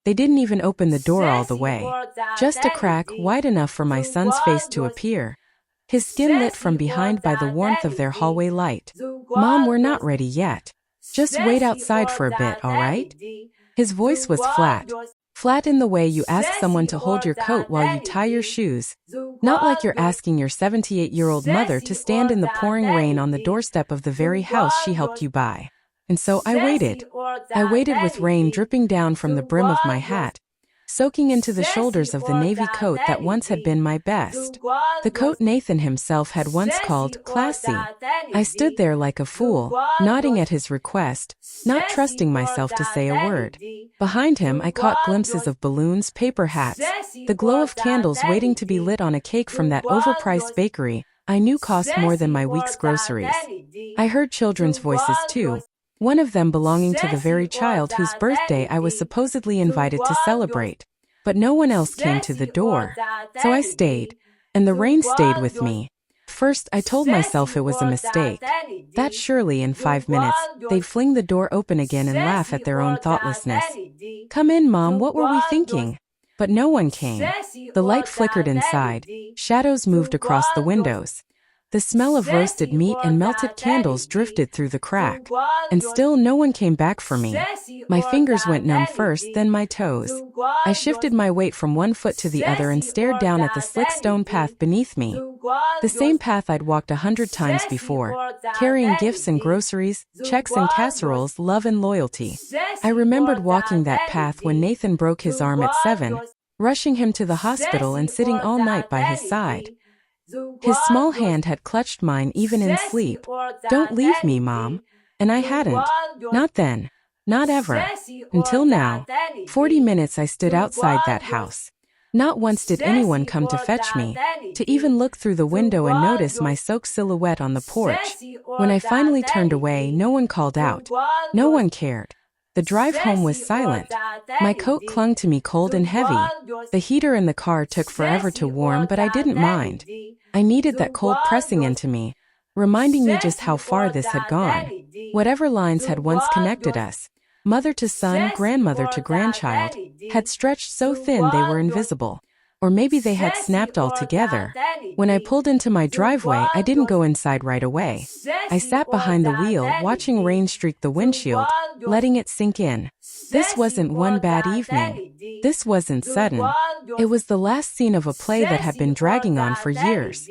They didn't even open the door all the way. Just a crack wide enough for my son's face to appear. His skin lit from behind by the warmth of their hallway light. Mom, we're not ready yet. Just wait outside for a bit, all right? His voice was flat. Flat in the way you ask someone to hold your coat while you tie your shoes. Not like you're asking your 78-year-old mother to stand in the pouring rain on the doorstep of the very house she helped you buy. And so I waited. I waited with rain dripping down from the brim of my hat, soaking into the shoulders of the navy coat that once had been my best. The coat Nathan himself had once called classy. I stood there like a fool, nodding at his request, not trusting myself to say a word. Behind him I caught glimpses of balloons, paper hats, the glow of candles waiting to be lit on a cake from that overpriced bakery I knew cost more than my week's groceries. I heard children's voices too. One of them belonging to the very child whose birthday I was supposedly invited to celebrate. But no one else came to the door. So I stayed, and the rain stayed with me. First, I told myself it was a mistake. That surely in 5 minutes, they'd fling the door open again and laugh at their own thoughtlessness. Come in, Mom, what were we thinking? But no one came. The light flickered inside. Shadows moved across the windows. The smell of roasted meat and melted candles drifted through the crack, and still no one came back for me. My fingers went numb first, then my toes. I shifted my weight from one foot to the other and stared down at the slick stone path beneath me. The same path I'd walked 100 times before, carrying gifts and groceries, checks and casseroles, love and loyalty. I remembered walking that path when Nathan broke his arm at 7, rushing him to the hospital and sitting all night by his side. His small hand had clutched mine even in sleep. Don't leave me, Mom. And I hadn't. Not then. Not ever. Until now. 40 minutes I stood outside that house. Not once did anyone come to fetch me, to even look through the window and notice my soaked silhouette on the porch. When I finally turned away, no one called out. No one cared. The drive home was silent. My coat clung to me cold and heavy. The heater in the car took forever to warm, but I didn't mind. I needed that cold pressing into me, reminding me just how far this had gone. Whatever lines had once connected us, mother to son, grandmother to grandchild, had stretched so thin they were invisible. Or maybe they had snapped altogether. When I pulled into my driveway, I didn't go inside right away. I sat behind the wheel, watching rain streak the windshield, letting it sink in. This wasn't one bad evening. This wasn't sudden. It was the last scene of a play that had been dragging on for years.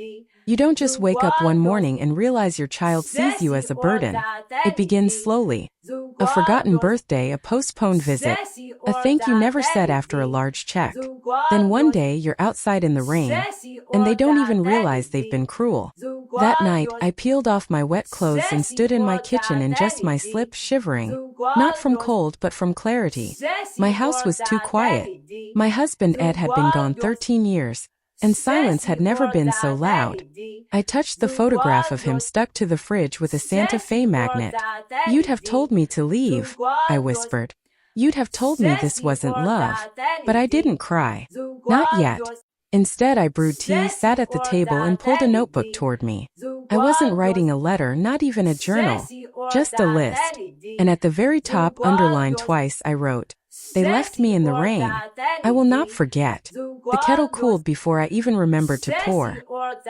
You don't just wake up one morning and realize your child sees you as a burden. It begins slowly. A forgotten birthday, a postponed visit, a thank you never said after a large check. Then one day you're outside in the rain, and they don't even realize they've been cruel. That night, I peeled off my wet clothes and stood in my kitchen in just my slip, shivering. Not from cold, but from clarity. My house was too quiet. My husband Ed had been gone 13 years. And silence had never been so loud. I touched the photograph of him stuck to the fridge with a Santa Fe magnet. You'd have told me to leave, I whispered. You'd have told me this wasn't love. But I didn't cry. Not yet. Instead, I brewed tea, sat at the table, and pulled a notebook toward me. I wasn't writing a letter, not even a journal, just a list. And at the very top, underlined twice, I wrote, "They left me in the rain. I will not forget." The kettle cooled before I even remembered to pour.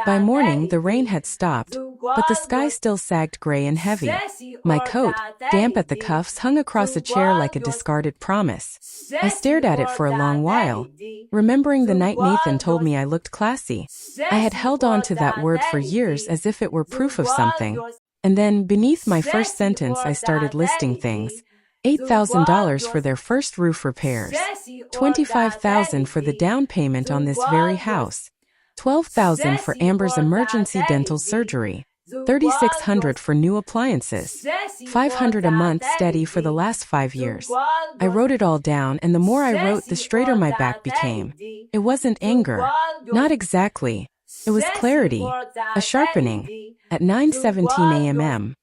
By morning, the rain had stopped, but the sky still sagged gray and heavy. My coat, damp at the cuffs, hung across a chair like a discarded promise. I stared at it for a long while, remembering the night Nathan told me I looked classy. I had held on to that word for years as if it were proof of something. And then, beneath my first sentence, I started listing things. $8,000 for their first roof repairs, $25,000 for the down payment on this very house, $12,000 for Amber's emergency dental surgery, $3,600 for new appliances, $500 a month steady for the last 5 years. I wrote it all down, and the more I wrote, the straighter my back became. It wasn't anger. Not exactly. It was clarity, a sharpening. At 9:17 a.m.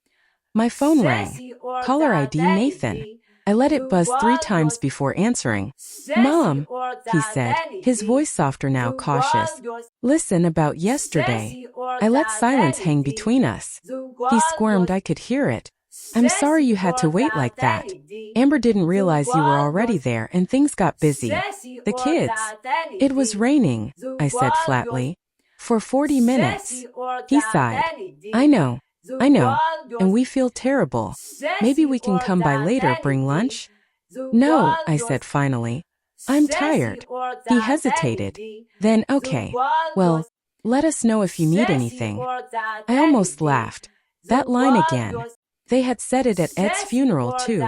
My phone rang. Caller ID Nathan. I let it buzz 3 times before answering. "Mom," he said, his voice softer now, cautious. "Listen, about yesterday. I let silence hang between us." He squirmed, I could hear it. I'm sorry you had to wait like that. Amber didn't realize you were already there and things got busy. The kids. It was raining, I said flatly. For 40 minutes. He sighed. I know. And we feel terrible. Maybe we can come by later, bring lunch? No, I said finally. I'm tired. He hesitated. Then, okay. Well, let us know if you need anything. I almost laughed. That line again. They had said it at Ed's funeral too.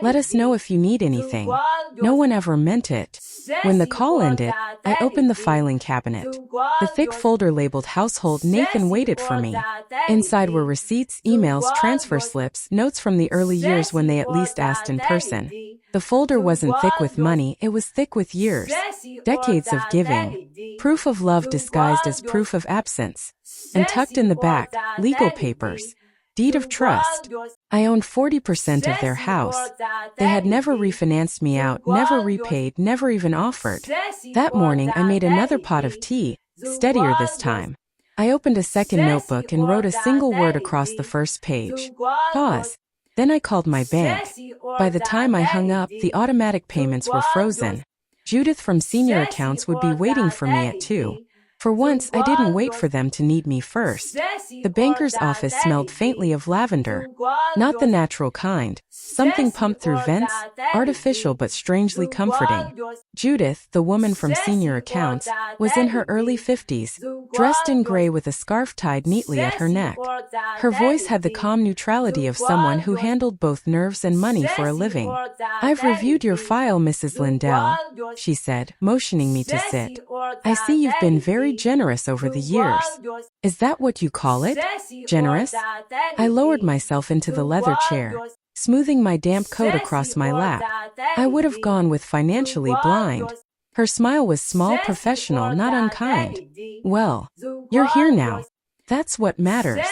Let us know if you need anything. No one ever meant it. When the call ended, I opened the filing cabinet. The thick folder labeled Household Nathan waited for me. Inside were receipts, emails, transfer slips, notes from the early years when they at least asked in person. The folder wasn't thick with money, it was thick with years. Decades of giving. Proof of love disguised as proof of absence. And tucked in the back, legal papers. Deed of trust. I owned 40% of their house. They had never refinanced me out, never repaid, never even offered. That morning I made another pot of tea, steadier this time. I opened a second notebook and wrote a single word across the first page. Pause. Then I called my bank. By the time I hung up, the automatic payments were frozen. Judith from Senior Accounts would be waiting for me at 2. For once, I didn't wait for them to need me first. The banker's office smelled faintly of lavender. Not the natural kind. Something pumped through vents, artificial but strangely comforting. Judith, the woman from Senior Accounts, was in her early 50s, dressed in gray with a scarf tied neatly at her neck. Her voice had the calm neutrality of someone who handled both nerves and money for a living. I've reviewed your file, Mrs. Lindell, she said, motioning me to sit. I see you've been very generous over the years. Is that what you call it? Generous? I lowered myself into the leather chair, smoothing my damp coat across my lap. I would have gone with financially blind. Her smile was small, professional, not unkind. Well, you're here now. That's what matters.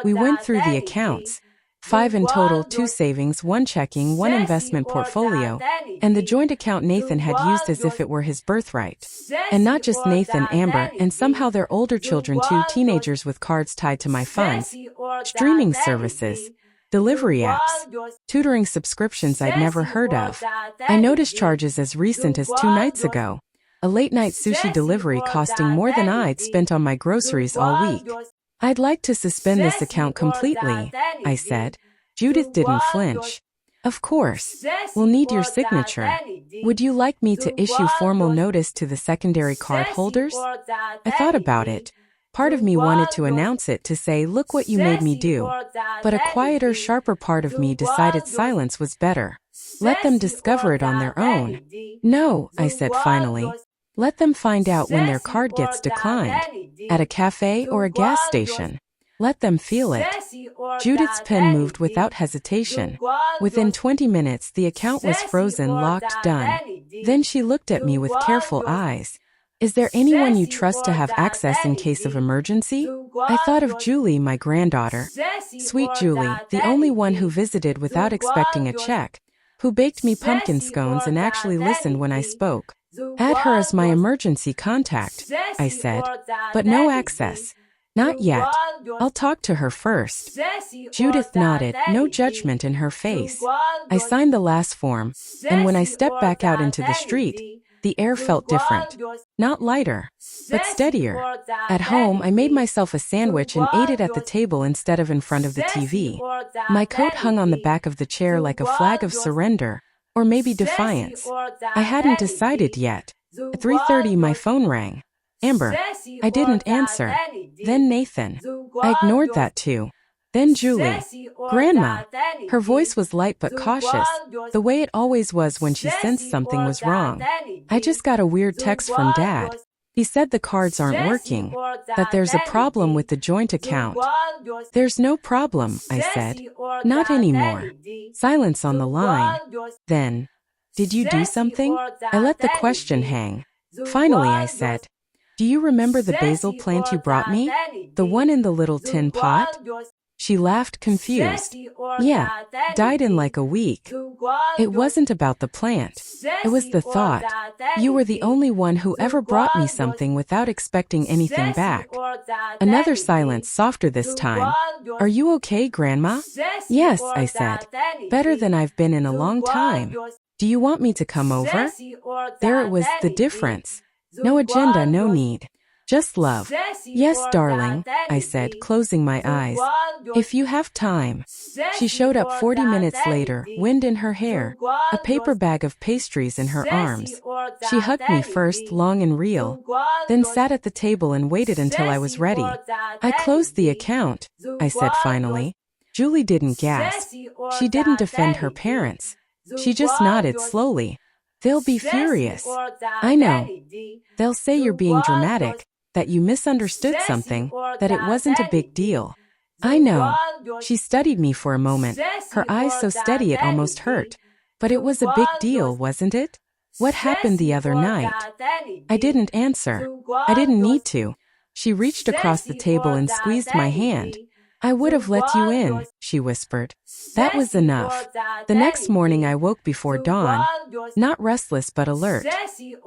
We went through the accounts. 5 in total, 2 savings, 1 checking, 1 investment portfolio, and the joint account Nathan had used as if it were his birthright. And not just Nathan, Amber, and somehow their older children too, teenagers with cards tied to my funds. Streaming services. Delivery apps. Tutoring subscriptions I'd never heard of. I noticed charges as recent as 2 nights ago. A late-night sushi delivery costing more than I'd spent on my groceries all week. I'd like to suspend this account completely, I said. Judith didn't flinch. Of course. We'll need your signature. Would you like me to issue formal notice to the secondary card holders? I thought about it. Part of me wanted to announce it, to say, look what you made me do. But a quieter, sharper part of me decided silence was better. Let them discover it on their own. No, I said finally. Let them find out when their card gets declined. At a cafe or a gas station. Let them feel it. Judith's pen moved without hesitation. Within 20 minutes, the account was frozen, locked, done. Then she looked at me with careful eyes. Is there anyone you trust to have access in case of emergency? I thought of Julie, my granddaughter. Sweet Julie, the only one who visited without expecting a check, who baked me pumpkin scones and actually listened when I spoke. Add her as my emergency contact, I said, but no access. Not yet. I'll talk to her first. Judith nodded, no judgment in her face. I signed the last form, and when I stepped back out into the street, the air felt different. Not lighter, but steadier. At home, I made myself a sandwich and ate it at the table instead of in front of the TV. My coat hung on the back of the chair like a flag of surrender. Or maybe defiance. I hadn't decided yet. At 3:30 my phone rang. Amber. I didn't answer. Then Nathan. I ignored that too. Then Julie. Grandma. Her voice was light but cautious, the way it always was when she sensed something was wrong. I just got a weird text from Dad. He said the cards aren't working, that there's a problem with the joint account. There's no problem, I said. Not anymore. Silence on the line. Then, did you do something? I let the question hang. Finally, I said, do you remember the basil plant you brought me? The one in the little tin pot? She laughed, confused. Yeah, died in like a week. It wasn't about the plant. It was the thought. You were the only one who ever brought me something without expecting anything back. Another silence, softer this time. Are you okay, Grandma? Yes, I said. Better than I've been in a long time. Do you want me to come over? There it was, the difference. No agenda, no need. Just love. Yes, darling, I said, closing my eyes. If you have time. She showed up 40 minutes later, wind in her hair, a paper bag of pastries in her arms. She hugged me first, long and real, then sat at the table and waited until I was ready. I closed the account, I said finally. Julie didn't gasp. She didn't defend her parents. She just nodded slowly. They'll be furious. I know. They'll say you're being dramatic, that you misunderstood something, that it wasn't a big deal. I know. She studied me for a moment, her eyes so steady it almost hurt. But it was a big deal, wasn't it? What happened the other night? I didn't answer. I didn't need to. She reached across the table and squeezed my hand. I would have let you in, she whispered. That was enough. The next morning I woke before dawn, not restless but alert.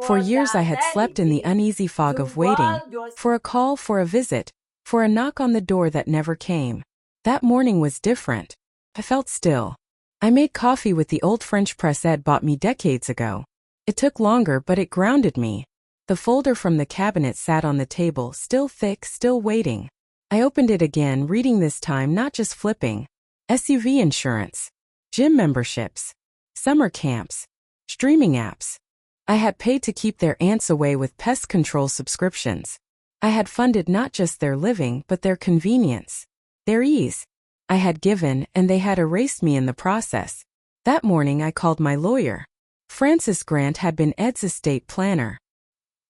For years I had slept in the uneasy fog of waiting, for a call, for a visit, for a knock on the door that never came. That morning was different. I felt still. I made coffee with the old French press Ed bought me decades ago. It took longer, but it grounded me. The folder from the cabinet sat on the table, still thick, still waiting. I opened it again, reading this time, not just flipping. SUV insurance, gym memberships, summer camps, streaming apps. I had paid to keep their aunts away with pest control subscriptions. I had funded not just their living but their convenience, their ease. I had given, and they had erased me in the process. That morning I called my lawyer. Francis Grant had been Ed's estate planner.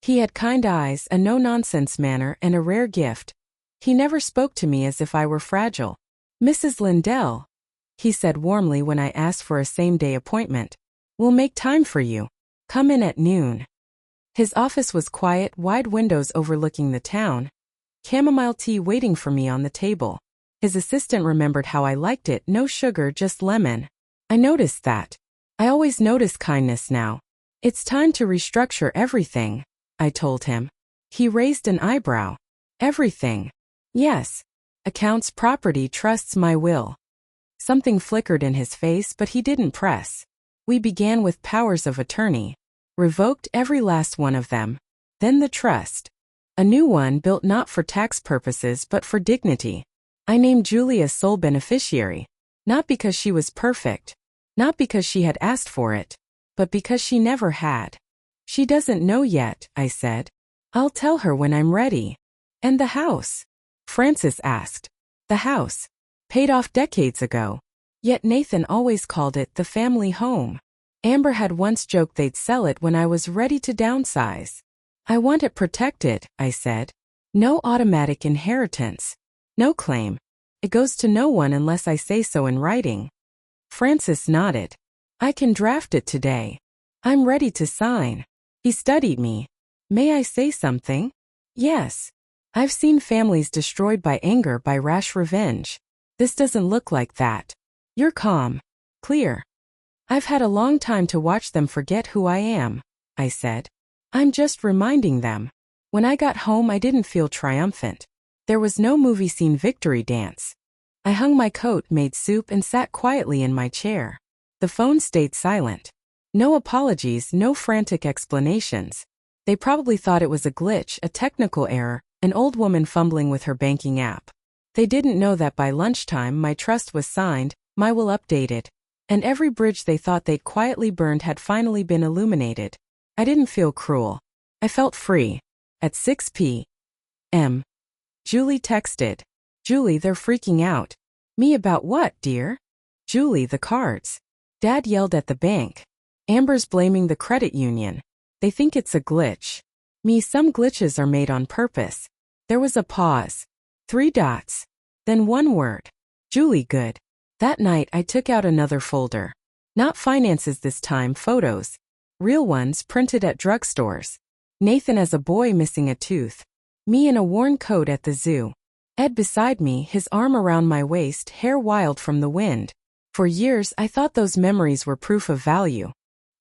He had kind eyes, a no-nonsense manner, and a rare gift. He never spoke to me as if I were fragile. Mrs. Lindell, he said warmly when I asked for a same-day appointment. We'll make time for you. Come in at noon. His office was quiet, wide windows overlooking the town. Chamomile tea waiting for me on the table. His assistant remembered how I liked it, no sugar, just lemon. I noticed that. I always notice kindness now. It's time to restructure everything, I told him. He raised an eyebrow. Everything. Yes. Accounts, property, trusts, my will. Something flickered in his face, but he didn't press. We began with powers of attorney. Revoked every last one of them. Then the trust. A new one built not for tax purposes but for dignity. I named Julie as sole beneficiary. Not because she was perfect. Not because she had asked for it. But because she never had. She doesn't know yet, I said. I'll tell her when I'm ready. And the house? Francis asked. The house. Paid off decades ago. Yet Nathan always called it the family home. Amber had once joked they'd sell it when I was ready to downsize. I want it protected, I said. No automatic inheritance. No claim. It goes to no one unless I say so in writing. Francis nodded. I can draft it today. I'm ready to sign. He studied me. May I say something? Yes. I've seen families destroyed by anger, by rash revenge. This doesn't look like that. You're calm. Clear. I've had a long time to watch them forget who I am, I said. I'm just reminding them. When I got home I didn't feel triumphant. There was no movie scene victory dance. I hung my coat, made soup, and sat quietly in my chair. The phone stayed silent. No apologies, no frantic explanations. They probably thought it was a glitch, a technical error, an old woman fumbling with her banking app. They didn't know that by lunchtime my trust was signed, my will updated, and every bridge they thought they'd quietly burned had finally been illuminated. I didn't feel cruel. I felt free. At 6 p.m. Julie texted. Julie, they're freaking out. Me about what, dear? Julie, the cards. Dad yelled at the bank. Amber's blaming the credit union. They think it's a glitch. Me, some glitches are made on purpose. There was a pause. 3 dots. Then one word. Julie, good. That night I took out another folder. Not finances this time, photos. Real ones printed at drugstores. Nathan as a boy missing a tooth. Me in a worn coat at the zoo. Ed beside me, his arm around my waist, hair wild from the wind. For years I thought those memories were proof of value,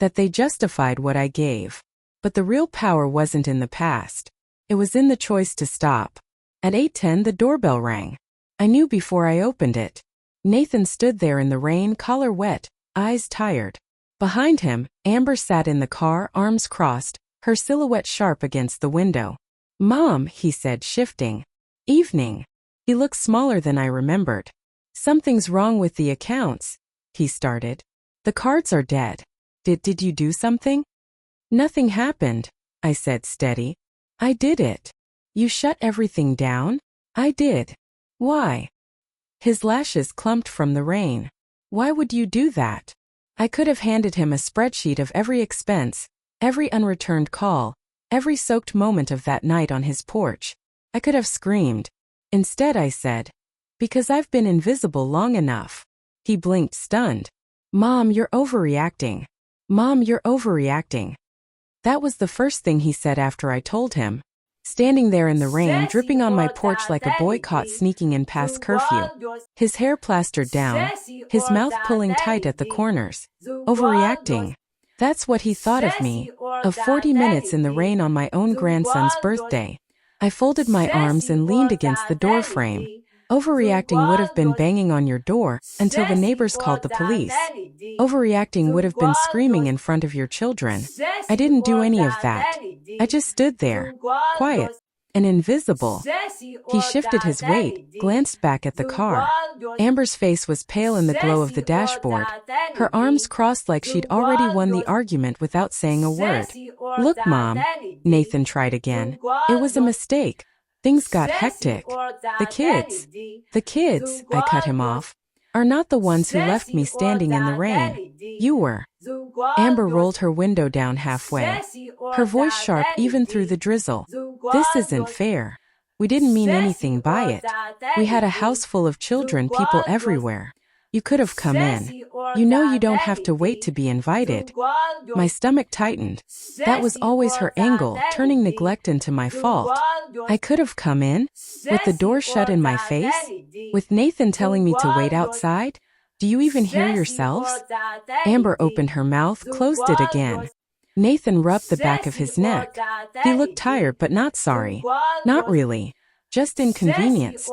that they justified what I gave. But the real power wasn't in the past. It was in the choice to stop. At 8:10 the doorbell rang. I knew before I opened it. Nathan stood there in the rain, collar wet, eyes tired. Behind him, Amber sat in the car, arms crossed, her silhouette sharp against the window. "Mom," he said, shifting. "Evening." He looked smaller than I remembered. "Something's wrong with the accounts," he started. "The cards are dead. Did you do something?" "Nothing happened," I said, steady. "I did it." "You shut everything down?" "I did." "Why?" His lashes clumped from the rain. "Why would you do that?" I could have handed him a spreadsheet of every expense, every unreturned call, every soaked moment of that night on his porch. I could have screamed. Instead I said, "Because I've been invisible long enough." He blinked, stunned. "Mom, you're overreacting. Mom, you're overreacting." That was the first thing he said after I told him. Standing there in the rain, dripping on my porch like a boy caught sneaking in past curfew. His hair plastered down, his mouth pulling tight at the corners. Overreacting. That's what he thought of me, of 40 minutes in the rain on my own grandson's birthday. I folded my arms and leaned against the door frame. Overreacting would have been banging on your door until the neighbors called the police. Overreacting would have been screaming in front of your children. I didn't do any of that. I just stood there, quiet and invisible. He shifted his weight, glanced back at the car. Amber's face was pale in the glow of the dashboard, her arms crossed like she'd already won the argument without saying a word. "Look, Mom," Nathan tried again. "It was a mistake. Things got hectic. The kids, I cut him off, are not the ones who left me standing in the rain. You were." Amber rolled her window down halfway, her voice sharp even through the drizzle. "This isn't fair. We didn't mean anything by it. We had a house full of children, people everywhere. You could have come in. You know you don't have to wait to be invited." My stomach tightened. That was always her angle, turning neglect into my fault. I could have come in? With the door shut in my face? With Nathan telling me to wait outside? Do you even hear yourselves? Amber opened her mouth, closed it again. Nathan rubbed the back of his neck. He looked tired but not sorry. "Not really. Just inconvenienced."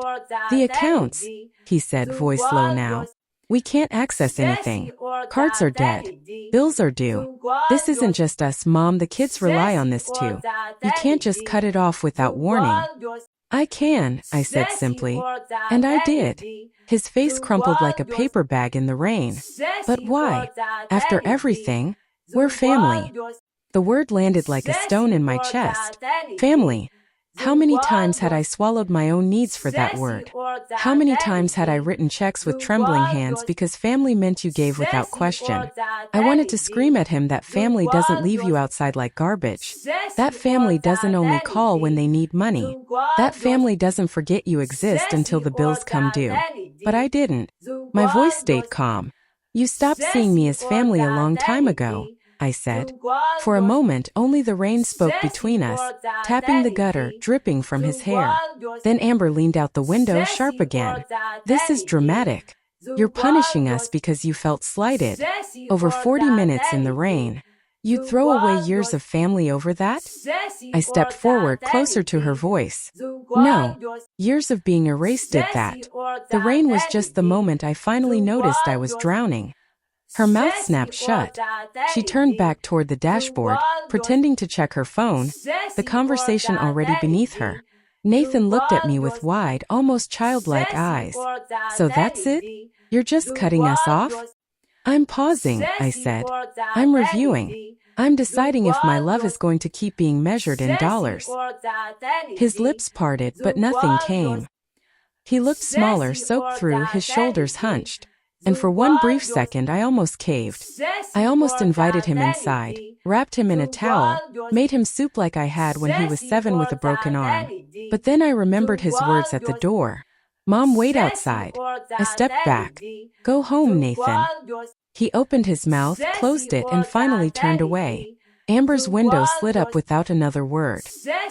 "The accounts," he said, voice low now. "We can't access anything. Cards are dead. Bills are due. This isn't just us, Mom. The kids rely on this too. You can't just cut it off without warning." "I can," I said simply. And I did. His face crumpled like a paper bag in the rain. "But why? After everything, we're family." The word landed like a stone in my chest. Family. How many times had I swallowed my own needs for that word? How many times had I written checks with trembling hands because family meant you gave without question? I wanted to scream at him that family doesn't leave you outside like garbage. That family doesn't only call when they need money. That family doesn't forget you exist until the bills come due. But I didn't. My voice stayed calm. "You stopped seeing me as family a long time ago," I said. For a moment, only the rain spoke between us, tapping the gutter, dripping from his hair. Then Amber leaned out the window, sharp again. "This is dramatic. You're punishing us because you felt slighted. Over 40 minutes in the rain. You'd throw away years of family over that?" I stepped forward, closer to her voice. "No. Years of being erased did that. The rain was just the moment I finally noticed I was drowning." Her mouth snapped shut. She turned back toward the dashboard, pretending to check her phone, the conversation already beneath her. Nathan looked at me with wide, almost childlike eyes. "So that's it? You're just cutting us off?" "I'm pausing," I said. "I'm reviewing. I'm deciding if my love is going to keep being measured in dollars." His lips parted, but nothing came. He looked smaller, soaked through, his shoulders hunched. And for one brief second I almost caved. I almost invited him inside, wrapped him in a towel, made him soup like I had when he was 7 with a broken arm. But then I remembered his words at the door. "Mom, wait outside." I stepped back. "Go home, Nathan." He opened his mouth, closed it, and finally turned away. Amber's window slid up without another word.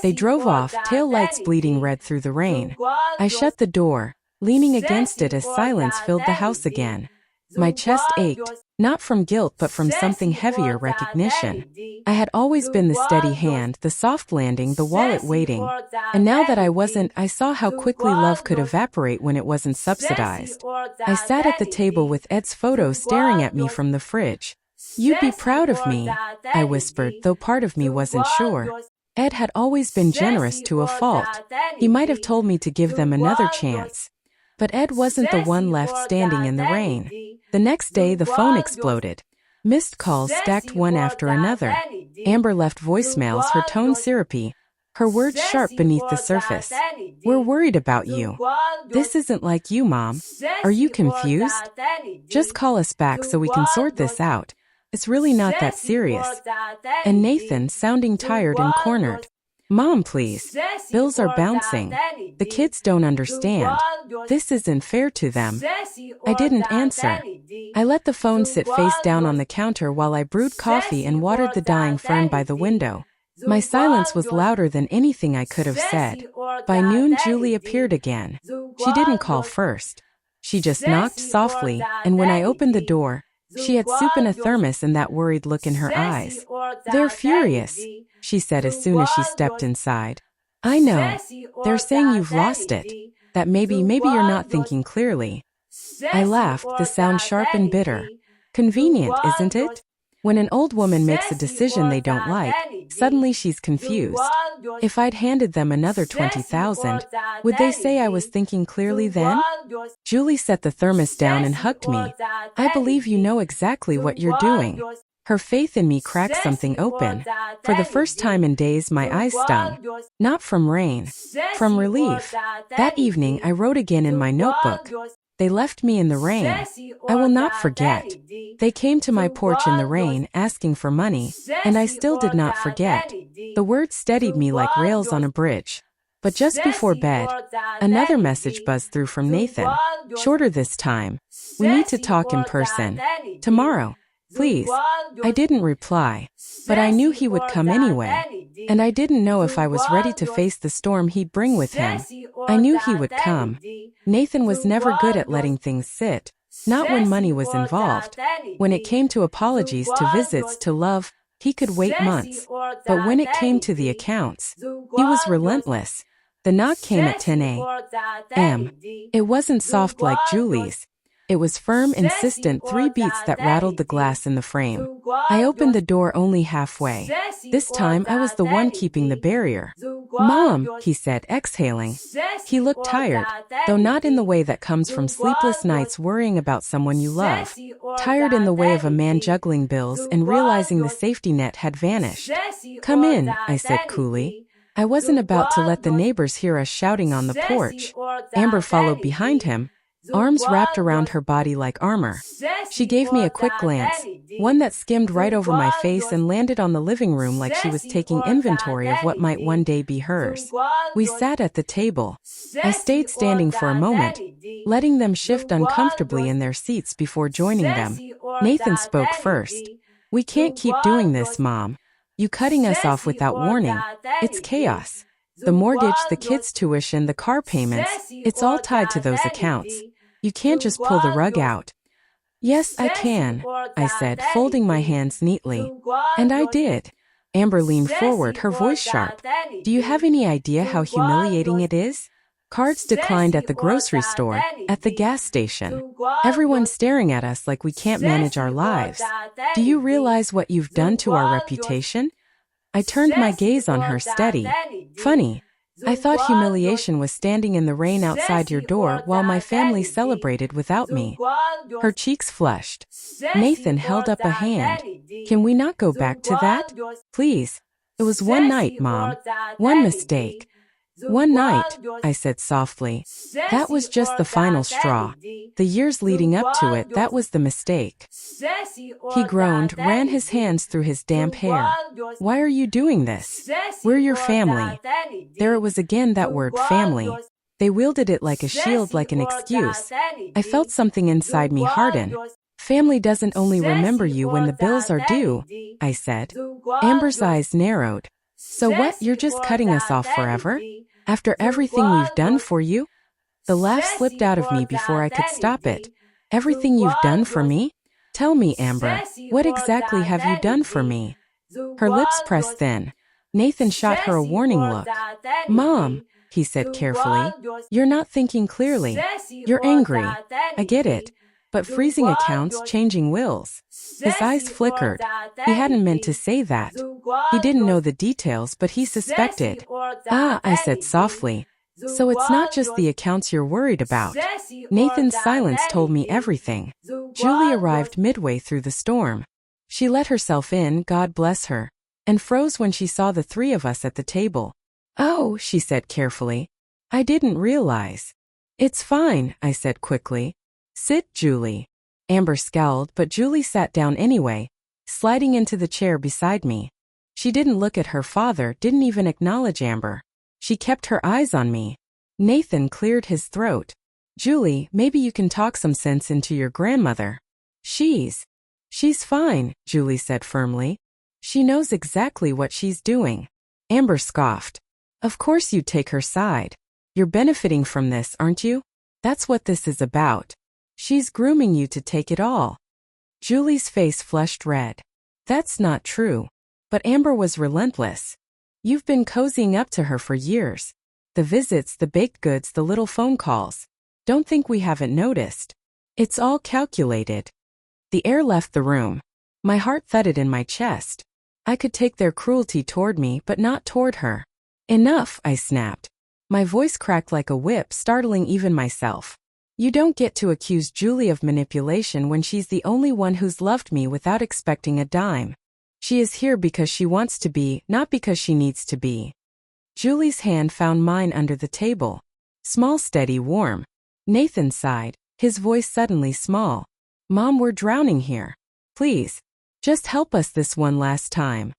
They drove off, tail lights bleeding red through the rain. I shut the door, leaning against it as silence filled the house again. My chest ached, not from guilt but from something heavier, recognition. I had always been the steady hand, the soft landing, the wallet waiting. And now that I wasn't, I saw how quickly love could evaporate when it wasn't subsidized. I sat at the table with Ed's photo staring at me from the fridge. "You'd be proud of me," I whispered, though part of me wasn't sure. Ed had always been generous to a fault. He might have told me to give them another chance. But Ed wasn't the one left standing in the rain. The next day, the phone exploded. Missed calls stacked one after another. Amber left voicemails, her tone syrupy, her words sharp beneath the surface. "We're worried about you. This isn't like you, Mom. Are you confused? Just call us back so we can sort this out. It's really not that serious." And Nathan, sounding tired and cornered. "Mom, please. Bills are bouncing. The kids don't understand. This isn't fair to them." I didn't answer. I let the phone sit face down on the counter while I brewed coffee and watered the dying fern by the window. My silence was louder than anything I could have said. By noon, Julie appeared again. She didn't call first. She just knocked softly, and when I opened the door, she had soup in a thermos and that worried look in her eyes. "They're furious," she said as soon as she stepped inside. "I know. They're saying you've lost it. That maybe you're not thinking clearly." I laughed, the sound sharp and bitter. Convenient, isn't it? When an old woman makes a decision they don't like, suddenly she's confused. If I'd handed them another 20,000, would they say I was thinking clearly then? Julie set the thermos down and hugged me. "I believe you know exactly what you're doing." Her faith in me cracked something open. For the first time in days, my eyes stung. Not from rain, from relief. That evening, I wrote again in my notebook. "They left me in the rain. I will not forget. They came to my porch in the rain, asking for money, and I still did not forget." The words steadied me like rails on a bridge. But just before bed, another message buzzed through from Nathan. Shorter this time. "We need to talk in person. Tomorrow. Please." I didn't reply, but I knew he would come anyway. And I didn't know if I was ready to face the storm he'd bring with him. I knew he would come. Nathan was never good at letting things sit. Not when money was involved. When it came to apologies, to visits, to love, he could wait months. But when it came to the accounts, he was relentless. The knock came at 10 a.m. It wasn't soft like Julie's. It was firm, insistent, 3 beats that rattled the glass in the frame. I opened the door only halfway. This time I was the one keeping the barrier. "Mom," he said, exhaling. He looked tired, though not in the way that comes from sleepless nights worrying about someone you love. Tired in the way of a man juggling bills and realizing the safety net had vanished. "Come in," I said coolly. I wasn't about to let the neighbors hear us shouting on the porch. Amber followed behind him, arms wrapped around her body like armor. She gave me a quick glance, one that skimmed right over my face and landed on the living room like she was taking inventory of what might one day be hers. We sat at the table. I stayed standing for a moment, letting them shift uncomfortably in their seats before joining them. Nathan spoke first. "We can't keep doing this, Mom. You cutting us off without warning. It's chaos. The mortgage, the kids' tuition, the car payments, it's all tied to those accounts. You can't just pull the rug out." "Yes, I can," I said, folding my hands neatly. And I did. Amber leaned forward, her voice sharp. "Do you have any idea how humiliating it is? Cards declined at the grocery store, at the gas station. Everyone's staring at us like we can't manage our lives. Do you realize what you've done to our reputation?" I turned my gaze on her, steady. "Funny. I thought humiliation was standing in the rain outside your door while my family celebrated without me." Her cheeks flushed. Nathan held up a hand. "Can we not go back to that? Please. It was one night, Mom. One mistake." "One night," I said softly. "That was just the final straw. The years leading up to it, that was the mistake." He groaned, ran his hands through his damp hair. "Why are you doing this? We're your family." There it was again, that word, family. They wielded it like a shield, like an excuse. I felt something inside me harden. Family doesn't only remember you when the bills are due, I said. Amber's eyes narrowed. So what, you're just cutting us off forever? After everything we've done for you? The laugh slipped out of me before I could stop it. Everything you've done for me? Tell me, Amber, what exactly have you done for me? Her lips pressed thin. Nathan shot her a warning look. Mom, he said carefully, you're not thinking clearly. You're angry. I get it. But freezing accounts, changing wills. His eyes flickered. He hadn't meant to say that. He didn't know the details, but he suspected. Ah, I said softly. So it's not just the accounts you're worried about. Nathan's silence told me everything. Julie arrived midway through the storm. She let herself in, God bless her, and froze when she saw the three of us at the table. Oh, she said carefully. I didn't realize. It's fine, I said quickly. Sit, Julie. Amber scowled, but Julie sat down anyway, sliding into the chair beside me. She didn't look at her father, didn't even acknowledge Amber. She kept her eyes on me. Nathan cleared his throat. Julie, maybe you can talk some sense into your grandmother. She's fine, Julie said firmly. She knows exactly what she's doing. Amber scoffed. Of course you'd take her side. You're benefiting from this, aren't you? That's what this is about. She's grooming you to take it all. Julie's face flushed red. That's not true. But Amber was relentless. You've been cozying up to her for years. The visits, the baked goods, the little phone calls. Don't think we haven't noticed. It's all calculated. The air left the room. My heart thudded in my chest. I could take their cruelty toward me, but not toward her. Enough, I snapped. My voice cracked like a whip, startling even myself. You don't get to accuse Julie of manipulation when she's the only one who's loved me without expecting a dime. She is here because she wants to be, not because she needs to be. Julie's hand found mine under the table. Small, steady, warm. Nathan sighed, his voice suddenly small. Mom, we're drowning here. Please, just help us this one last time.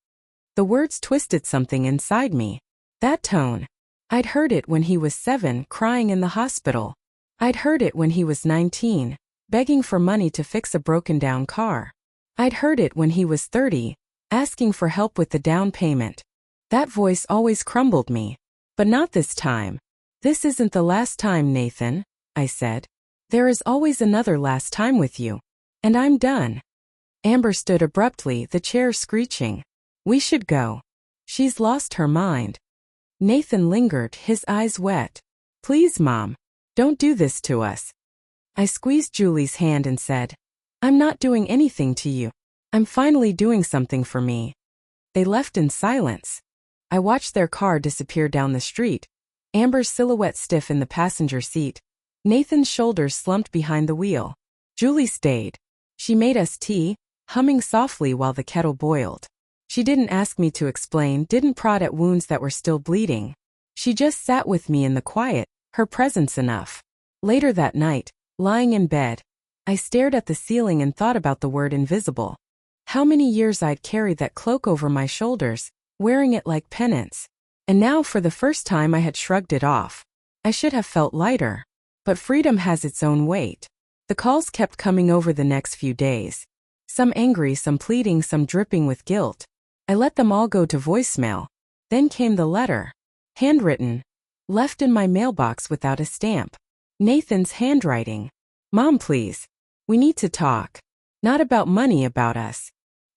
The words twisted something inside me. That tone. I'd heard it when he was 7, crying in the hospital. I'd heard it when he was 19, begging for money to fix a broken-down car. I'd heard it when he was 30, asking for help with the down payment. That voice always crumbled me. But not this time. This isn't the last time, Nathan, I said. There is always another last time with you. And I'm done. Amber stood abruptly, the chair screeching. We should go. She's lost her mind. Nathan lingered, his eyes wet. Please, Mom. Don't do this to us. I squeezed Julie's hand and said, I'm not doing anything to you. I'm finally doing something for me. They left in silence. I watched their car disappear down the street, Amber's silhouette stiff in the passenger seat. Nathan's shoulders slumped behind the wheel. Julie stayed. She made us tea, humming softly while the kettle boiled. She didn't ask me to explain, didn't prod at wounds that were still bleeding. She just sat with me in the quiet, her presence enough. Later that night, lying in bed, I stared at the ceiling and thought about the word invisible. How many years I'd carried that cloak over my shoulders, wearing it like penance. And now for the first time I had shrugged it off. I should have felt lighter. But freedom has its own weight. The calls kept coming over the next few days. Some angry, some pleading, some dripping with guilt. I let them all go to voicemail. Then came the letter. Handwritten. Left in my mailbox without a stamp. Nathan's handwriting. Mom, please. We need to talk. Not about money, about us.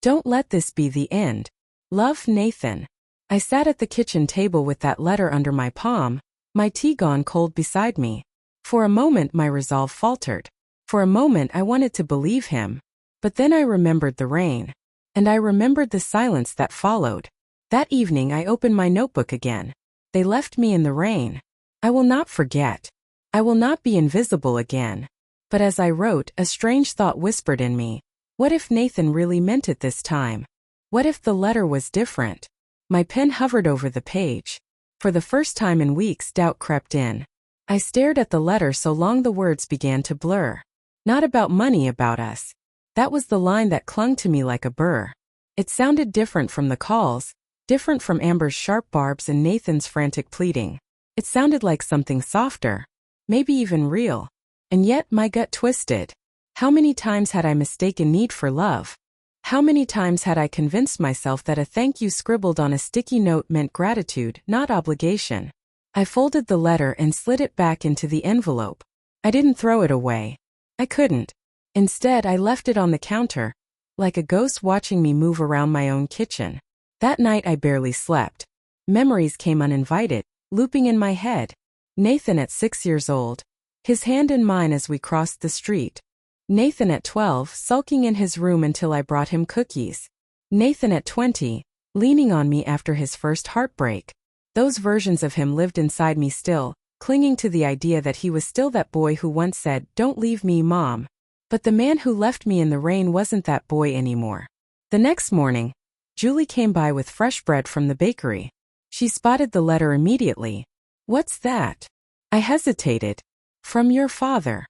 Don't let this be the end. Love, Nathan. I sat at the kitchen table with that letter under my palm, my tea gone cold beside me. For a moment my resolve faltered. For a moment I wanted to believe him. But then I remembered the rain. And I remembered the silence that followed. That evening I opened my notebook again. They left me in the rain. I will not forget. I will not be invisible again. But as I wrote, a strange thought whispered in me. What if Nathan really meant it this time? What if the letter was different? My pen hovered over the page. For the first time in weeks, doubt crept in. I stared at the letter so long the words began to blur. Not about money, about us. That was the line that clung to me like a burr. It sounded different from the calls, different from Amber's sharp barbs and Nathan's frantic pleading. It sounded like something softer, maybe even real. And yet my gut twisted. How many times had I mistaken need for love? How many times had I convinced myself that a thank you scribbled on a sticky note meant gratitude, not obligation? I folded the letter and slid it back into the envelope. I didn't throw it away. I couldn't. Instead, I left it on the counter, like a ghost watching me move around my own kitchen. That night I barely slept. Memories came uninvited, looping in my head. Nathan at 6 years old, his hand in mine as we crossed the street. Nathan at 12, sulking in his room until I brought him cookies. Nathan at 20, leaning on me after his first heartbreak. Those versions of him lived inside me still, clinging to the idea that he was still that boy who once said, "Don't leave me, Mom." But the man who left me in the rain wasn't that boy anymore. The next morning, Julie came by with fresh bread from the bakery. She spotted the letter immediately. "What's that?" I hesitated. "From your father."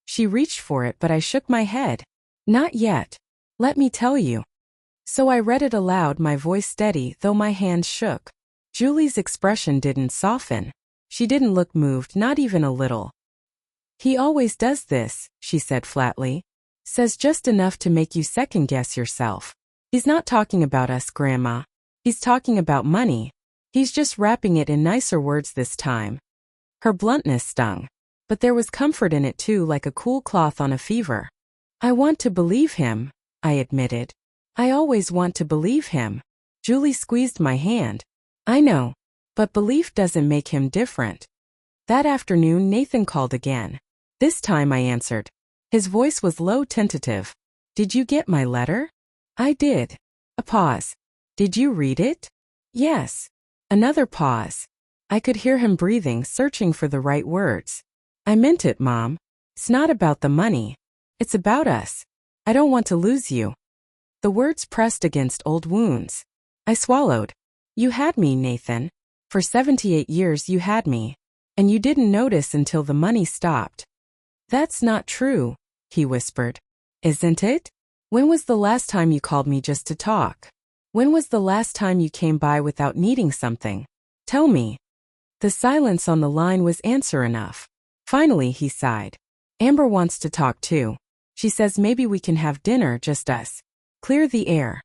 She reached for it, but I shook my head. "Not yet. Let me tell you." So I read it aloud, my voice steady, though my hands shook. Julie's expression didn't soften. She didn't look moved, not even a little. "He always does this," she said flatly. "Says just enough to make you second-guess yourself. He's not talking about us, Grandma. He's talking about money. He's just wrapping it in nicer words this time." Her bluntness stung. But there was comfort in it too, like a cool cloth on a fever. "I want to believe him," I admitted. "I always want to believe him." Julie squeezed my hand. "I know. But belief doesn't make him different." That afternoon Nathan called again. This time I answered. His voice was low, tentative. "Did you get my letter?" "I did." A pause. "Did you read it?" "Yes." Another pause. I could hear him breathing, searching for the right words. "I meant it, Mom. It's not about the money. It's about us. I don't want to lose you." The words pressed against old wounds. I swallowed. "You had me, Nathan. For 78 years you had me. And you didn't notice until the money stopped." "That's not true," he whispered. "Isn't it? When was the last time you called me just to talk? When was the last time you came by without needing something? Tell me." The silence on the line was answer enough. Finally, he sighed. "Amber wants to talk too. She says maybe we can have dinner, just us. Clear the air."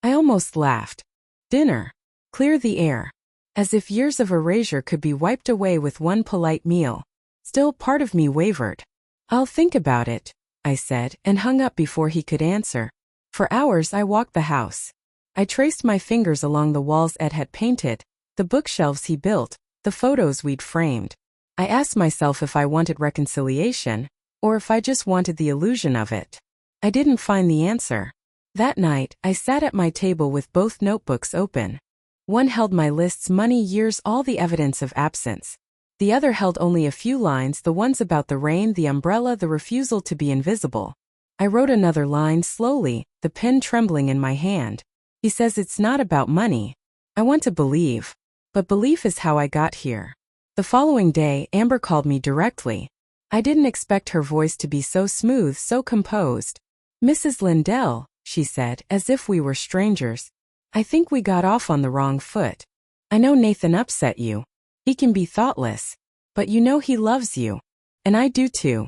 I almost laughed. Dinner. Clear the air. As if years of erasure could be wiped away with one polite meal. Still, part of me wavered. "I'll think about it," I said, and hung up before he could answer. For hours I walked the house. I traced my fingers along the walls Ed had painted, the bookshelves he built, the photos we'd framed. I asked myself if I wanted reconciliation, or if I just wanted the illusion of it. I didn't find the answer. That night, I sat at my table with both notebooks open. One held my lists, money, years, all the evidence of absence. The other held only a few lines, the ones about the rain, the umbrella, the refusal to be invisible. I wrote another line slowly, the pen trembling in my hand. "He says it's not about money. I want to believe. But belief is how I got here." The following day, Amber called me directly. I didn't expect her voice to be so smooth, so composed. "Mrs. Lindell," she said, as if we were strangers. "I think we got off on the wrong foot. I know Nathan upset you. He can be thoughtless. But you know he loves you. And I do too."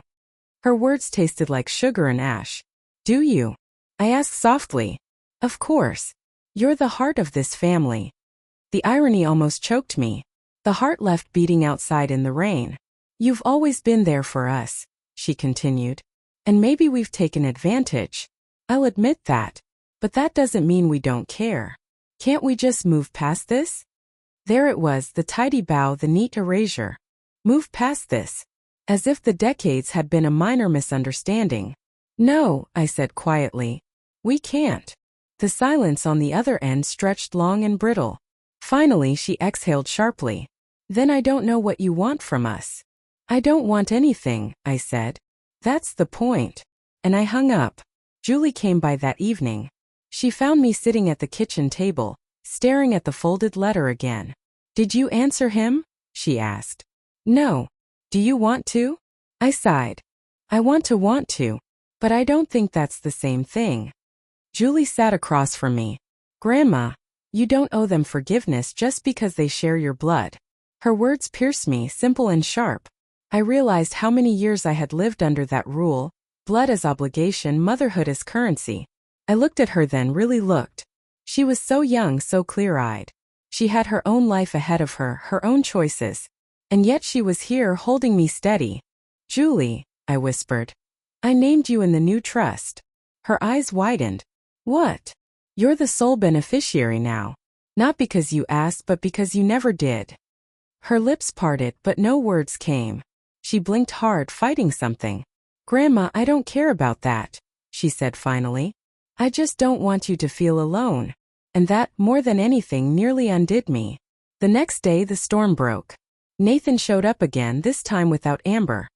Her words tasted like sugar and ash. "Do you?" I asked softly. "Of course. You're the heart of this family." The irony almost choked me. The heart left beating outside in the rain. "You've always been there for us," she continued. "And maybe we've taken advantage. I'll admit that. But that doesn't mean we don't care. Can't we just move past this?" There it was, the tidy bow, the neat erasure. Move past this. As if the decades had been a minor misunderstanding. "No," I said quietly. "We can't." The silence on the other end stretched long and brittle. Finally, she exhaled sharply. "Then I don't know what you want from us." "I don't want anything," I said. "That's the point." And I hung up. Julie came by that evening. She found me sitting at the kitchen table, staring at the folded letter again. "Did you answer him?" she asked. "No. Do you want to?" I sighed. I want to, but I don't think that's the same thing." Julie sat across from me. "Grandma, you don't owe them forgiveness just because they share your blood." Her words pierced me, simple and sharp. I realized how many years I had lived under that rule, Blood as obligation, motherhood as currency. I looked at her then, really looked. She was so young, so clear-eyed. She had her own life ahead of her, her own choices. And yet she was here holding me steady. Julie, I whispered. I named you in the new trust. Her eyes widened. What? You're the sole beneficiary now. Not because you asked, but because you never did. Her lips parted, but no words came. She blinked hard, fighting something. Grandma, I don't care about that, she said finally. I just don't want you to feel alone. And that, more than anything, nearly undid me. The next day the storm broke. Nathan showed up again, this time without Amber.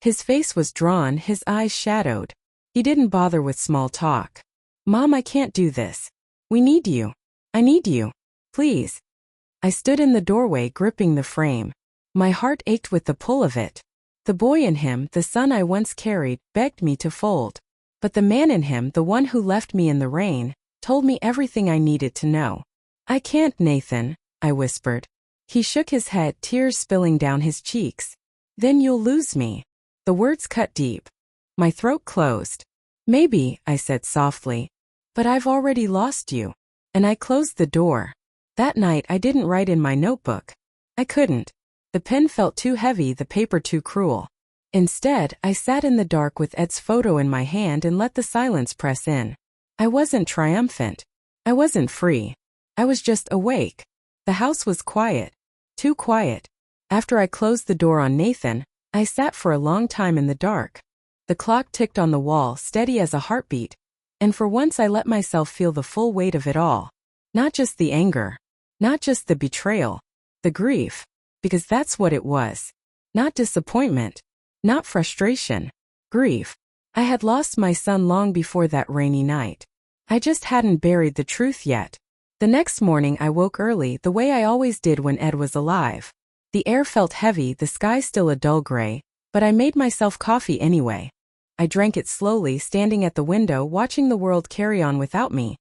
His face was drawn, his eyes shadowed. He didn't bother with small talk. Mom, I can't do this. We need you. I need you. Please. I stood in the doorway, gripping the frame. My heart ached with the pull of it. The boy in him, the son I once carried, begged me to fold. But the man in him, the one who left me in the rain, told me everything I needed to know. I can't, Nathan, I whispered. He shook his head, tears spilling down his cheeks. Then you'll lose me. The words cut deep. My throat closed. Maybe, I said softly. But I've already lost you. And I closed the door. That night I didn't write in my notebook. I couldn't. The pen felt too heavy, the paper too cruel. Instead, I sat in the dark with Ed's photo in my hand and let the silence press in. I wasn't triumphant. I wasn't free. I was just awake. The house was quiet. Too quiet. After I closed the door on Nathan, I sat for a long time in the dark. The clock ticked on the wall, steady as a heartbeat. And for once I let myself feel the full weight of it all. Not just the anger. Not just the betrayal. The grief. Because that's what it was. Not disappointment. Not frustration. Grief. I had lost my son long before that rainy night. I just hadn't buried the truth yet. The next morning I woke early, the way I always did when Ed was alive. The air felt heavy, the sky still a dull gray, but I made myself coffee anyway. I drank it slowly, standing at the window, watching the world carry on without me.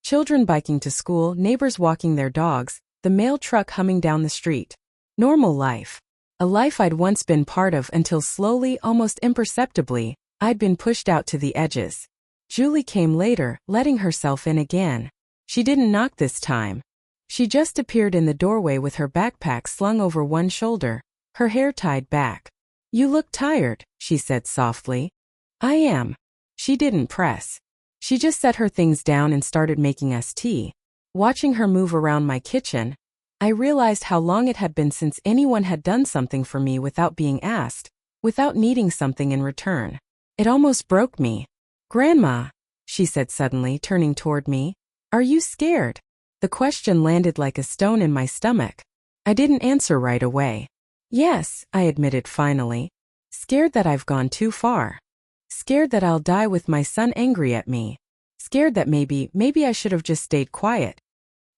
Children biking to school, neighbors walking their dogs, the mail truck humming down the street. Normal life. A life I'd once been part of until slowly, almost imperceptibly, I'd been pushed out to the edges. Julie came later, letting herself in again. She didn't knock this time. She just appeared in the doorway with her backpack slung over one shoulder, her hair tied back. You look tired, she said softly. I am. She didn't press. She just set her things down and started making us tea. Watching her move around my kitchen, I realized how long it had been since anyone had done something for me without being asked, without needing something in return. It almost broke me. Grandma, she said suddenly, turning toward me, are you scared? The question landed like a stone in my stomach. I didn't answer right away. Yes, I admitted finally. Scared that I've gone too far. Scared that I'll die with my son angry at me. Scared that maybe I should have just stayed quiet.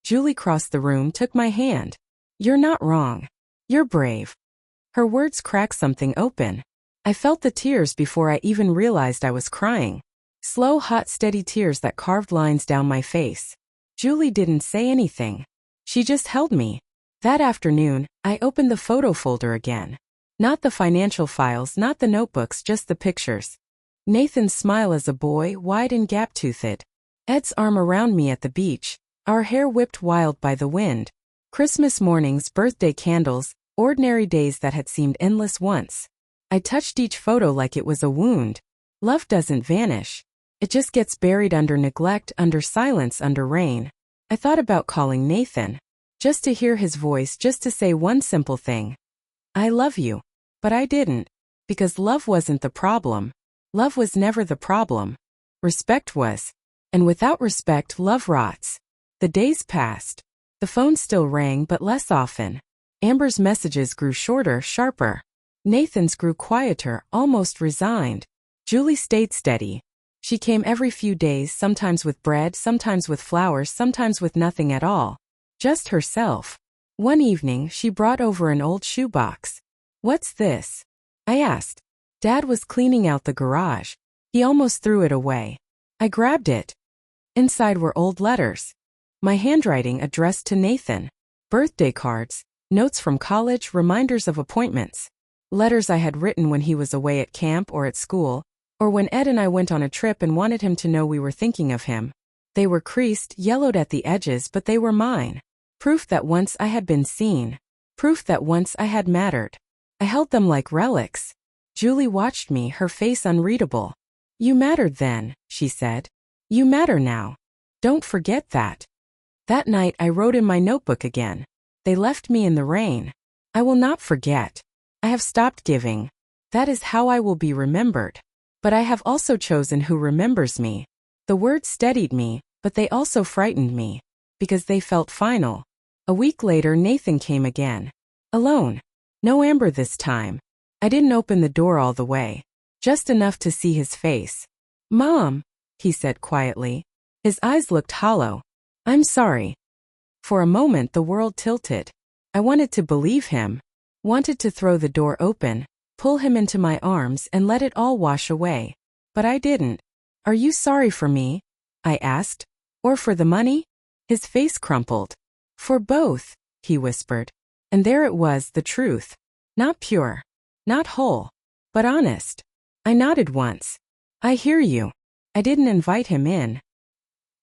Julie crossed the room, took my hand. You're not wrong. You're brave. Her words cracked something open. I felt the tears before I even realized I was crying. Slow, hot, steady tears that carved lines down my face. Julie didn't say anything. She just held me. That afternoon, I opened the photo folder again. Not the financial files, not the notebooks, just the pictures. Nathan's smile as a boy, wide and gap-toothed. Ed's arm around me at the beach, our hair whipped wild by the wind. Christmas mornings, birthday candles, ordinary days that had seemed endless once. I touched each photo like it was a wound. Love doesn't vanish. It just gets buried under neglect, under silence, under rain. I thought about calling Nathan. Just to hear his voice, just to say one simple thing. I love you. But I didn't. Because love wasn't the problem. Love was never the problem. Respect was. And without respect, love rots. The days passed. The phone still rang, but less often. Amber's messages grew shorter, sharper. Nathan's grew quieter, almost resigned. Julie stayed steady. She came every few days, sometimes with bread, sometimes with flowers, sometimes with nothing at all. Just herself. One evening, she brought over an old shoebox. What's this? I asked. Dad was cleaning out the garage. He almost threw it away. I grabbed it. Inside were old letters. My handwriting addressed to Nathan. Birthday cards, notes from college, reminders of appointments. Letters I had written when he was away at camp or at school, Or when Ed and I went on a trip and wanted him to know we were thinking of him. They were creased, yellowed at the edges, but they were mine. Proof that once I had been seen. Proof that once I had mattered. I held them like relics. Julie watched me, her face unreadable. You mattered then, she said. You matter now. Don't forget that. That night I wrote in my notebook again. They left me in the rain. I will not forget. I have stopped giving. That is how I will be remembered. But I have also chosen who remembers me. The words steadied me, but they also frightened me, because they felt final. A week later Nathan came again. Alone. No Amber this time. I didn't open the door all the way. Just enough to see his face. Mom, he said quietly. His eyes looked hollow. I'm sorry. For a moment the world tilted. I wanted to believe him. Wanted to throw the door open, pull him into my arms and let it all wash away. But I didn't. Are you sorry for me? I asked. Or for the money? His face crumpled. For both, he whispered. And there it was, the truth. Not pure. Not whole. But honest. I nodded once. I hear you. I didn't invite him in.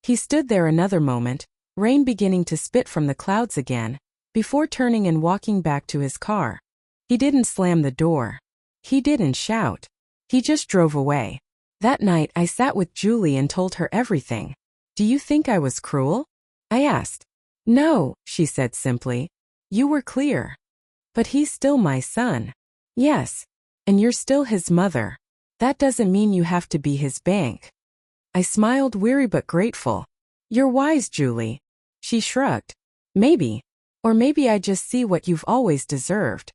He stood there another moment, rain beginning to spit from the clouds again, before turning and walking back to his car. He didn't slam the door. He didn't shout. He just drove away. That night I sat with Julie and told her everything. Do you think I was cruel? I asked. No, she said simply. You were clear. But he's still my son. Yes. And you're still his mother. That doesn't mean you have to be his bank. I smiled, weary but grateful. You're wise, Julie. She shrugged. Maybe. Or maybe I just see what you've always deserved.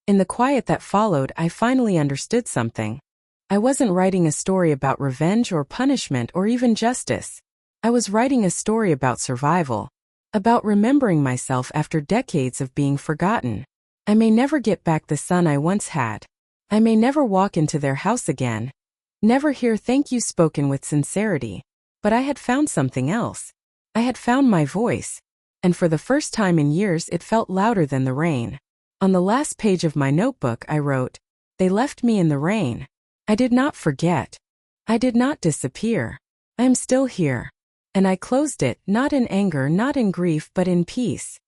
In the quiet that followed, I finally understood something. I wasn't writing a story about revenge or punishment or even justice. I was writing a story about survival. About remembering myself after decades of being forgotten. I may never get back the son I once had. I may never walk into their house again. Never hear thank you spoken with sincerity. But I had found something else. I had found my voice. And for the first time in years it felt louder than the rain. On the last page of my notebook I wrote, They left me in the rain. I did not forget. I did not disappear. I am still here. And I closed it, not in anger, not in grief, but in peace.